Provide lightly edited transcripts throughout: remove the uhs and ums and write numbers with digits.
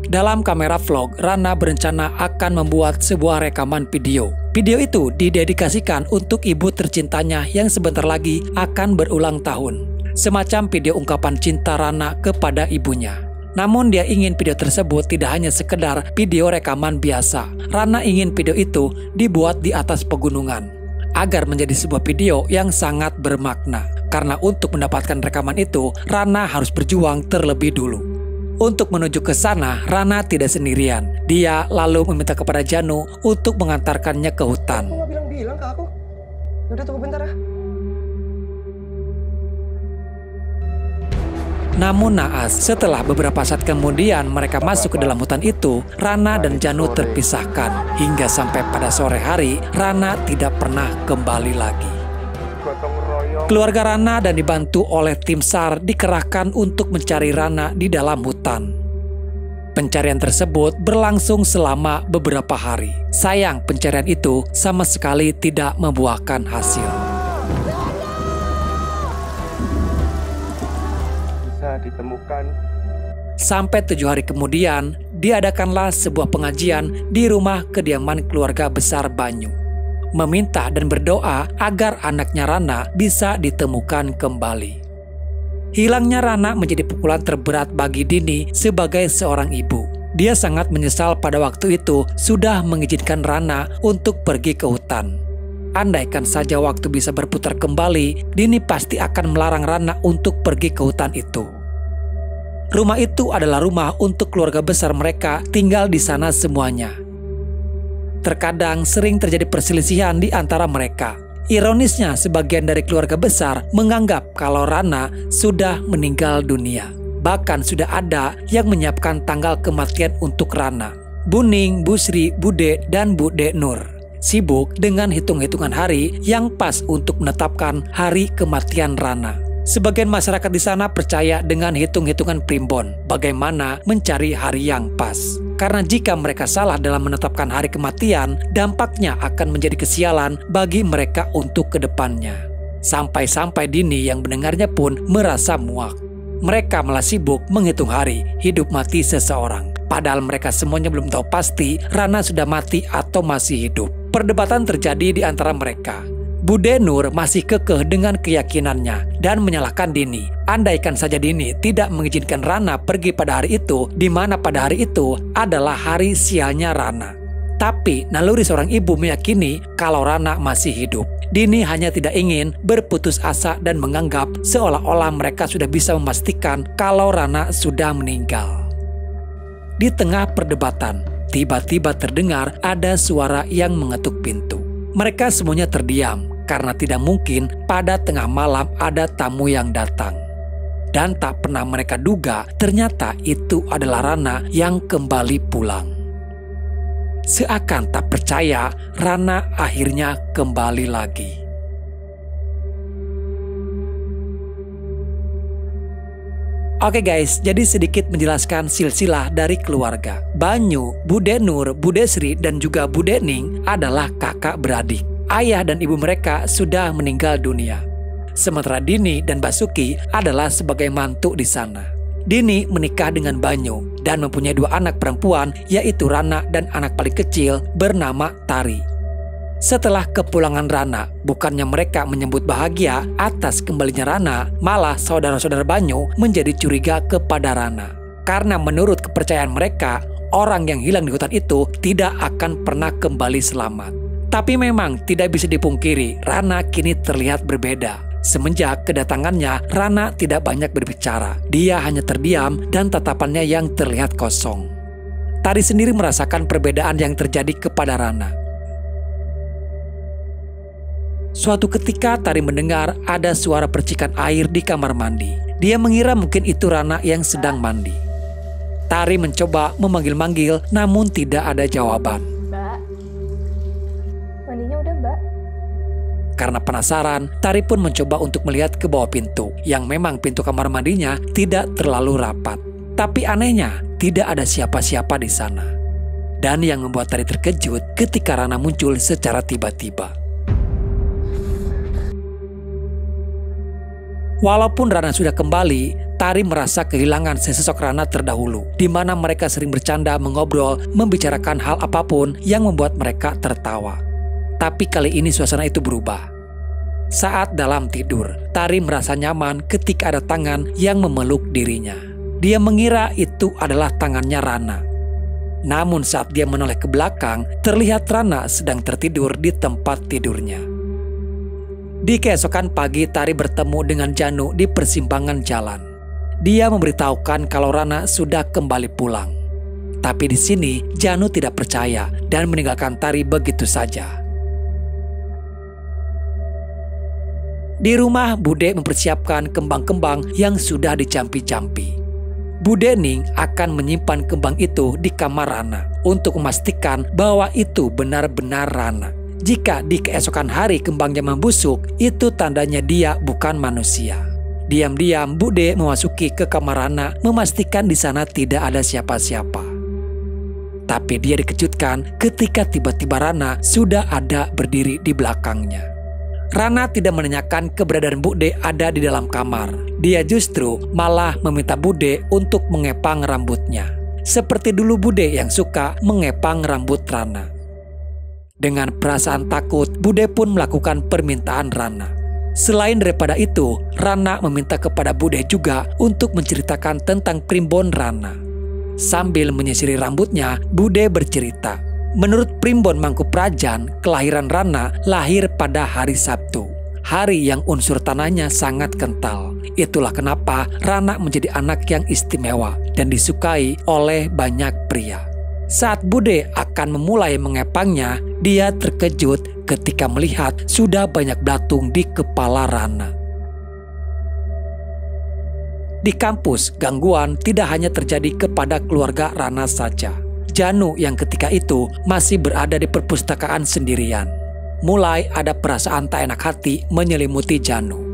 Dalam kamera vlog, Rana berencana akan membuat sebuah rekaman video. Video itu didedikasikan untuk ibu tercintanya yang sebentar lagi akan berulang tahun. Semacam video ungkapan cinta Rana kepada ibunya. Namun dia ingin video tersebut tidak hanya sekedar video rekaman biasa. Rana ingin video itu dibuat di atas pegunungan, agar menjadi sebuah video yang sangat bermakna. Karena untuk mendapatkan rekaman itu, Rana harus berjuang terlebih dulu. Untuk menuju ke sana, Rana tidak sendirian. Dia lalu meminta kepada Janu untuk mengantarkannya ke hutan. Aku nggak bilang-bilang ke aku. Udah tunggu bentar ya. Namun naas, setelah beberapa saat kemudian mereka masuk ke dalam hutan itu, Rana dan Janu terpisahkan. Hingga sampai pada sore hari, Rana tidak pernah kembali lagi. Keluarga Rana dan dibantu oleh tim SAR dikerahkan untuk mencari Rana di dalam hutan. Pencarian tersebut berlangsung selama beberapa hari. Sayang, pencarian itu sama sekali tidak membuahkan hasil. Bisa ditemukan. Sampai 7 hari kemudian, diadakanlah sebuah pengajian di rumah kediaman keluarga besar Banyu, meminta dan berdoa agar anaknya Rana bisa ditemukan kembali. Hilangnya Rana menjadi pukulan terberat bagi Dini sebagai seorang ibu. Dia sangat menyesal pada waktu itu sudah mengizinkan Rana untuk pergi ke hutan. Andaikan saja waktu bisa berputar kembali, Dini pasti akan melarang Rana untuk pergi ke hutan itu. Rumah itu adalah rumah untuk keluarga besar mereka tinggal di sana semuanya. Terkadang sering terjadi perselisihan di antara mereka. Ironisnya, sebagian dari keluarga besar menganggap kalau Rana sudah meninggal dunia. Bahkan sudah ada yang menyiapkan tanggal kematian untuk Rana. Buning, Busri, Bude, dan Bude Nur sibuk dengan hitung-hitungan hari yang pas untuk menetapkan hari kematian Rana. Sebagian masyarakat di sana percaya dengan hitung-hitungan primbon, bagaimana mencari hari yang pas. Karena jika mereka salah dalam menetapkan hari kematian, dampaknya akan menjadi kesialan bagi mereka untuk kedepannya. Sampai-sampai Dini yang mendengarnya pun merasa muak. Mereka malah sibuk menghitung hari hidup mati seseorang. Padahal mereka semuanya belum tahu pasti Rana sudah mati atau masih hidup. Perdebatan terjadi di antara mereka. Bude Nur masih kekeh dengan keyakinannya dan menyalahkan Dini. Andaikan saja Dini tidak mengizinkan Rana pergi pada hari itu, di mana pada hari itu adalah hari sialnya Rana. Tapi naluri seorang ibu meyakini kalau Rana masih hidup. Dini hanya tidak ingin berputus asa dan menganggap seolah-olah mereka sudah bisa memastikan kalau Rana sudah meninggal. Di tengah perdebatan, tiba-tiba terdengar ada suara yang mengetuk pintu. Mereka semuanya terdiam karena tidak mungkin pada tengah malam ada tamu yang datang. Dan tak pernah mereka duga ternyata itu adalah Rana yang kembali pulang. Seakan tak percaya, Rana akhirnya kembali lagi. Oke guys, jadi sedikit menjelaskan silsilah dari keluarga. Banyu, Bude Nur, Bude Sri, dan juga Bude Ning adalah kakak beradik. Ayah dan ibu mereka sudah meninggal dunia. Sementara Dini dan Basuki adalah sebagai mantu di sana. Dini menikah dengan Banyu dan mempunyai 2 anak perempuan, yaitu Rana dan anak paling kecil bernama Tari. Setelah kepulangan Rana, bukannya mereka menyambut bahagia atas kembalinya Rana, malah saudara-saudara Banyu menjadi curiga kepada Rana. Karena menurut kepercayaan mereka, orang yang hilang di hutan itu tidak akan pernah kembali selamat. Tapi memang tidak bisa dipungkiri, Rana kini terlihat berbeda. Semenjak kedatangannya, Rana tidak banyak berbicara. Dia hanya terdiam dan tatapannya yang terlihat kosong. Tari sendiri merasakan perbedaan yang terjadi kepada Rana. Suatu ketika Tari mendengar ada suara percikan air di kamar mandi. Dia mengira mungkin itu Rana yang sedang mandi. Tari mencoba memanggil-manggil namun tidak ada jawaban. Mbak, mandinya udah Mbak. Karena penasaran, Tari pun mencoba untuk melihat ke bawah pintu, yang memang pintu kamar mandinya tidak terlalu rapat. Tapi anehnya, tidak ada siapa-siapa di sana. Dan yang membuat Tari terkejut ketika Rana muncul secara tiba-tiba. Walaupun Rana sudah kembali, Tari merasa kehilangan sesosok Rana terdahulu, di mana mereka sering bercanda, mengobrol, membicarakan hal apapun yang membuat mereka tertawa. Tapi kali ini suasana itu berubah. Saat dalam tidur, Tari merasa nyaman ketika ada tangan yang memeluk dirinya. Dia mengira itu adalah tangannya Rana. Namun saat dia menoleh ke belakang, terlihat Rana sedang tertidur di tempat tidurnya. Di keesokan pagi, Tari bertemu dengan Janu di persimpangan jalan. Dia memberitahukan kalau Rana sudah kembali pulang. Tapi di sini Janu tidak percaya dan meninggalkan Tari begitu saja. Di rumah, Bude mempersiapkan kembang-kembang yang sudah dicampi-campi. Bude Ning akan menyimpan kembang itu di kamar Rana untuk memastikan bahwa itu benar-benar Rana. Jika di keesokan hari kembangnya membusuk, itu tandanya dia bukan manusia. Diam-diam Bude memasuki ke kamar Rana, memastikan di sana tidak ada siapa-siapa. Tapi dia dikejutkan ketika tiba-tiba Rana sudah ada berdiri di belakangnya. Rana tidak menanyakan keberadaan Bude ada di dalam kamar. Dia justru malah meminta Bude untuk mengepang rambutnya. Seperti dulu Bude yang suka mengepang rambut Rana. Dengan perasaan takut, Bude pun melakukan permintaan Rana. Selain daripada itu, Rana meminta kepada Bude juga untuk menceritakan tentang primbon Rana. Sambil menyisiri rambutnya, Bude bercerita. Menurut primbon Mangkuprajan, kelahiran Rana lahir pada hari Sabtu. Hari yang unsur tanahnya sangat kental. Itulah kenapa Rana menjadi anak yang istimewa dan disukai oleh banyak pria. Saat Bude akan memulai mengepangnya, dia terkejut ketika melihat sudah banyak belatung di kepala Rana. Di kampus, gangguan tidak hanya terjadi kepada keluarga Rana saja. Janu yang ketika itu masih berada di perpustakaan sendirian. Mulai ada perasaan tak enak hati menyelimuti Janu.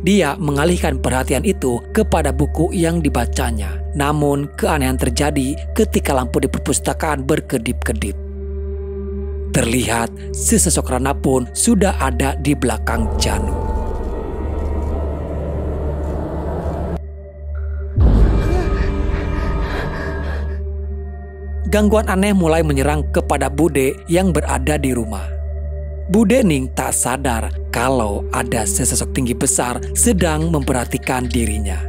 Dia mengalihkan perhatian itu kepada buku yang dibacanya. Namun keanehan terjadi ketika lampu di perpustakaan berkedip-kedip. Terlihat sesosok Rana pun sudah ada di belakang Janu. Gangguan aneh mulai menyerang kepada Bude yang berada di rumah. Bude Ning tak sadar kalau ada sesosok tinggi besar sedang memperhatikan dirinya.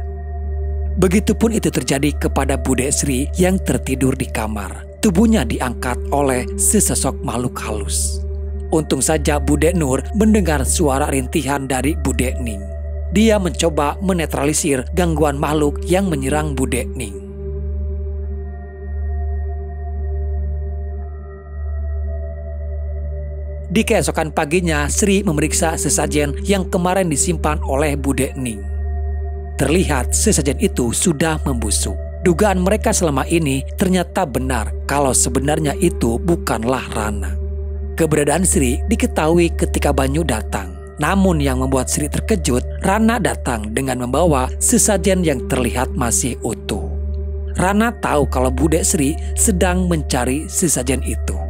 Begitupun itu terjadi kepada Bude Sri yang tertidur di kamar. Tubuhnya diangkat oleh sesosok makhluk halus. Untung saja Bude Nur mendengar suara rintihan dari Bude Ning. Dia mencoba menetralisir gangguan makhluk yang menyerang Bude Ning. Di keesokan paginya, Sri memeriksa sesajen yang kemarin disimpan oleh Bude Ning. Terlihat sesajen itu sudah membusuk. Dugaan mereka selama ini ternyata benar kalau sebenarnya itu bukanlah Rana. Keberadaan Sri diketahui ketika Banyu datang. Namun yang membuat Sri terkejut, Rana datang dengan membawa sesajen yang terlihat masih utuh. Rana tahu kalau Bude Sri sedang mencari sesajen itu.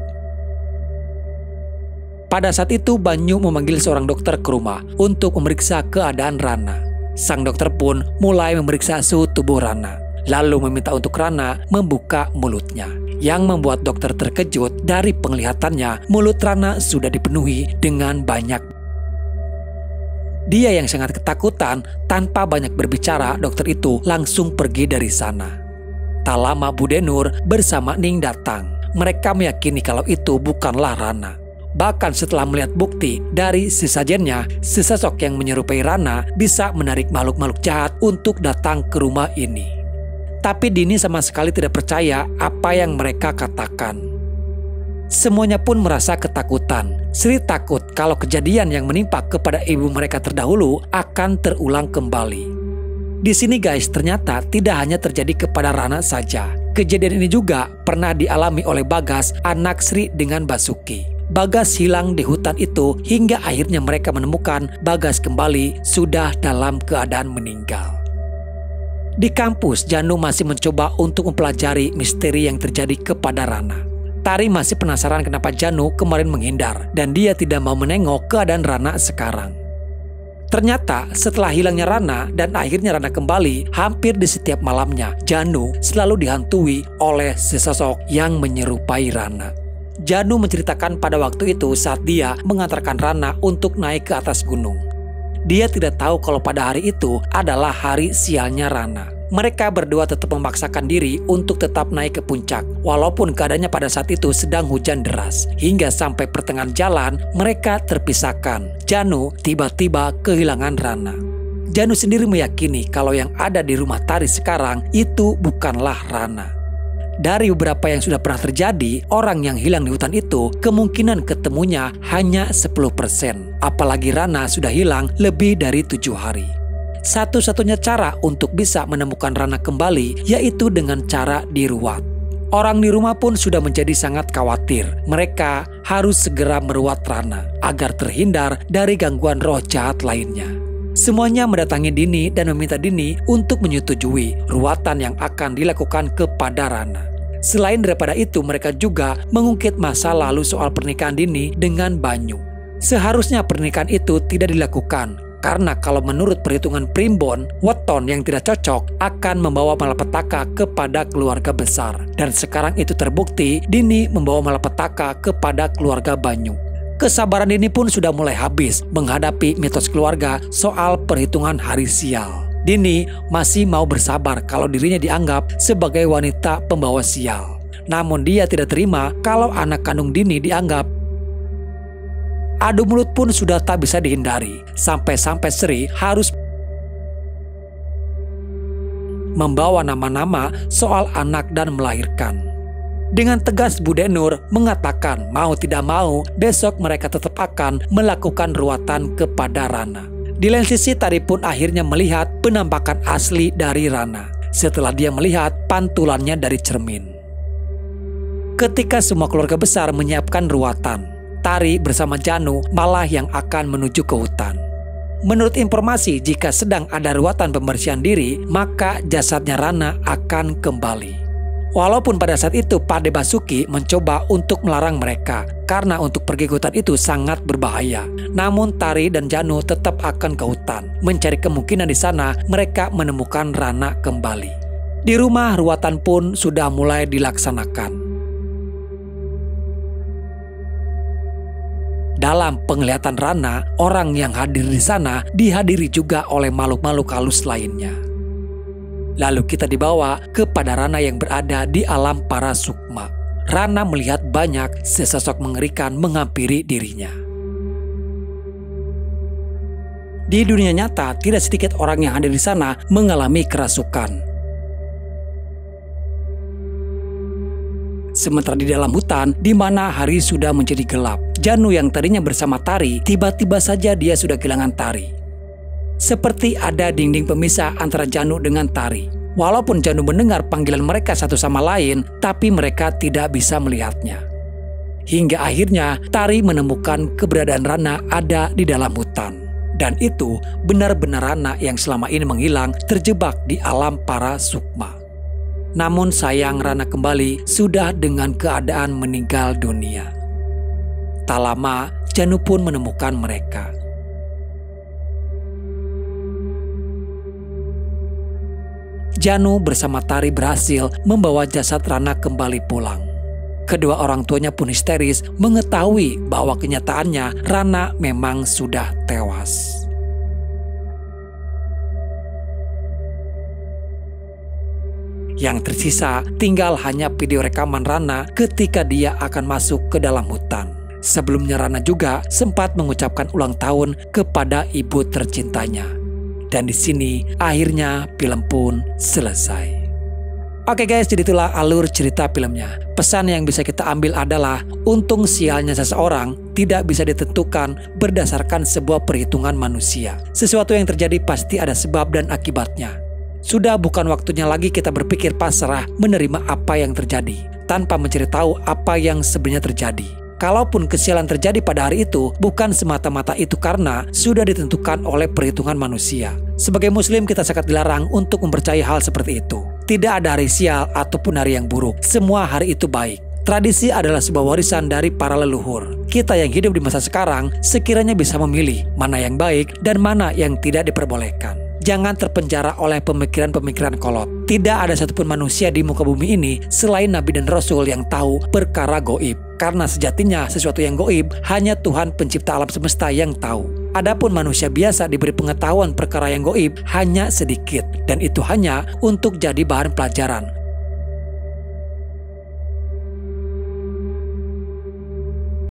Pada saat itu Banyu memanggil seorang dokter ke rumah untuk memeriksa keadaan Rana. Sang dokter pun mulai memeriksa suhu tubuh Rana, lalu meminta untuk Rana membuka mulutnya. Yang membuat dokter terkejut dari penglihatannya, mulut Rana sudah dipenuhi dengan banyak. Dia yang sangat ketakutan, tanpa banyak berbicara, dokter itu langsung pergi dari sana. Tak lama Bude Nur bersama Ning datang. Mereka meyakini kalau itu bukanlah Rana. Bahkan setelah melihat bukti dari sesajennya, sesosok yang menyerupai Rana bisa menarik makhluk-makhluk jahat untuk datang ke rumah ini. Tapi Dini sama sekali tidak percaya apa yang mereka katakan. Semuanya pun merasa ketakutan. Sri takut kalau kejadian yang menimpa kepada ibu mereka terdahulu akan terulang kembali. Di sini guys, ternyata tidak hanya terjadi kepada Rana saja. Kejadian ini juga pernah dialami oleh Bagas, anak Sri dengan Basuki. Bagas hilang di hutan itu hingga akhirnya mereka menemukan Bagas kembali sudah dalam keadaan meninggal. Di kampus, Janu masih mencoba untuk mempelajari misteri yang terjadi kepada Rana. Tari masih penasaran kenapa Janu kemarin menghindar dan dia tidak mau menengok keadaan Rana sekarang. Ternyata setelah hilangnya Rana dan akhirnya Rana kembali, hampir di setiap malamnya Janu selalu dihantui oleh sesosok yang menyerupai Rana. Janu menceritakan pada waktu itu saat dia mengantarkan Rana untuk naik ke atas gunung. Dia tidak tahu kalau pada hari itu adalah hari sialnya Rana. Mereka berdua tetap memaksakan diri untuk tetap naik ke puncak, walaupun keadaannya pada saat itu sedang hujan deras. Hingga sampai pertengahan jalan, mereka terpisahkan. Janu tiba-tiba kehilangan Rana. Janu sendiri meyakini kalau yang ada di rumah Tari sekarang itu bukanlah Rana. Dari beberapa yang sudah pernah terjadi, orang yang hilang di hutan itu kemungkinan ketemunya hanya 10%. Apalagi Rana sudah hilang lebih dari 7 hari. Satu-satunya cara untuk bisa menemukan Rana kembali yaitu dengan cara diruat. Orang di rumah pun sudah menjadi sangat khawatir. Mereka harus segera meruat Rana agar terhindar dari gangguan roh jahat lainnya. Semuanya mendatangi Dini dan meminta Dini untuk menyetujui ruatan yang akan dilakukan kepada Rana. Selain daripada itu, mereka juga mengungkit masa lalu soal pernikahan Dini dengan Banyu. Seharusnya pernikahan itu tidak dilakukan, karena kalau menurut perhitungan Primbon, weton yang tidak cocok akan membawa malapetaka kepada keluarga besar. Dan sekarang itu terbukti, Dini membawa malapetaka kepada keluarga Banyu. Kesabaran Dini pun sudah mulai habis menghadapi mitos keluarga soal perhitungan hari sial. Dini masih mau bersabar kalau dirinya dianggap sebagai wanita pembawa sial. Namun dia tidak terima kalau anak kandung Dini dianggap. Adu mulut pun sudah tak bisa dihindari. Sampai-sampai Sri harus membawa nama-nama soal anak dan melahirkan. Dengan tegas Bude Nur mengatakan mau tidak mau besok mereka tetap akan melakukan ruatan kepada Rana. Di lain sisi Tari pun akhirnya melihat penampakan asli dari Rana setelah dia melihat pantulannya dari cermin. Ketika semua keluarga besar menyiapkan ruatan, Tari bersama Janu malah yang akan menuju ke hutan. Menurut informasi, jika sedang ada ruatan pembersihan diri, maka jasadnya Rana akan kembali. Walaupun pada saat itu Pade Basuki mencoba untuk melarang mereka, karena untuk pergi ke hutan itu sangat berbahaya. Namun Tari dan Janu tetap akan ke hutan, mencari kemungkinan di sana mereka menemukan Rana kembali. Di rumah ruatan pun sudah mulai dilaksanakan. Dalam penglihatan Rana, orang yang hadir di sana dihadiri juga oleh makhluk-makhluk halus lainnya. Lalu kita dibawa kepada Rana yang berada di alam para sukma. Rana melihat banyak sesosok mengerikan menghampiri dirinya. Di dunia nyata, tidak sedikit orang yang hadir di sana mengalami kerasukan. Sementara di dalam hutan, di mana hari sudah menjadi gelap, Janu yang tadinya bersama Tari, tiba-tiba saja dia sudah kehilangan Tari. Seperti ada dinding pemisah antara Janu dengan Tari. Walaupun Janu mendengar panggilan mereka satu sama lain, tapi mereka tidak bisa melihatnya. Hingga akhirnya Tari menemukan keberadaan Rana ada di dalam hutan. Dan itu benar-benar Rana yang selama ini menghilang terjebak di alam para sukma. Namun sayang Rana kembali sudah dengan keadaan meninggal dunia. Tak lama Janu pun menemukan mereka. Janu bersama Tari berhasil membawa jasad Rana kembali pulang. Kedua orang tuanya pun histeris mengetahui bahwa kenyataannya Rana memang sudah tewas. Yang tersisa tinggal hanya video rekaman Rana ketika dia akan masuk ke dalam hutan. Sebelumnya Rana juga sempat mengucapkan ulang tahun kepada ibu tercintanya. Dan di sini akhirnya film pun selesai. Oke guys, jadi itulah alur cerita filmnya. Pesan yang bisa kita ambil adalah untung sialnya seseorang tidak bisa ditentukan berdasarkan sebuah perhitungan manusia. Sesuatu yang terjadi pasti ada sebab dan akibatnya. Sudah bukan waktunya lagi kita berpikir pasrah menerima apa yang terjadi tanpa mencari tahu apa yang sebenarnya terjadi. Kalaupun kesialan terjadi pada hari itu, bukan semata-mata itu karena sudah ditentukan oleh perhitungan manusia. Sebagai muslim kita sangat dilarang untuk mempercayai hal seperti itu. Tidak ada hari sial ataupun hari yang buruk. Semua hari itu baik. Tradisi adalah sebuah warisan dari para leluhur. kita yang hidup di masa sekarang sekiranya bisa memilih mana yang baik dan mana yang tidak diperbolehkan. Jangan terpenjara oleh pemikiran-pemikiran kolot. Tidak ada satupun manusia di muka bumi ini selain Nabi dan Rasul yang tahu perkara goib. Karena sejatinya sesuatu yang goib hanya Tuhan pencipta alam semesta yang tahu. Adapun manusia biasa diberi pengetahuan perkara yang goib hanya sedikit. Dan itu hanya untuk jadi bahan pelajaran.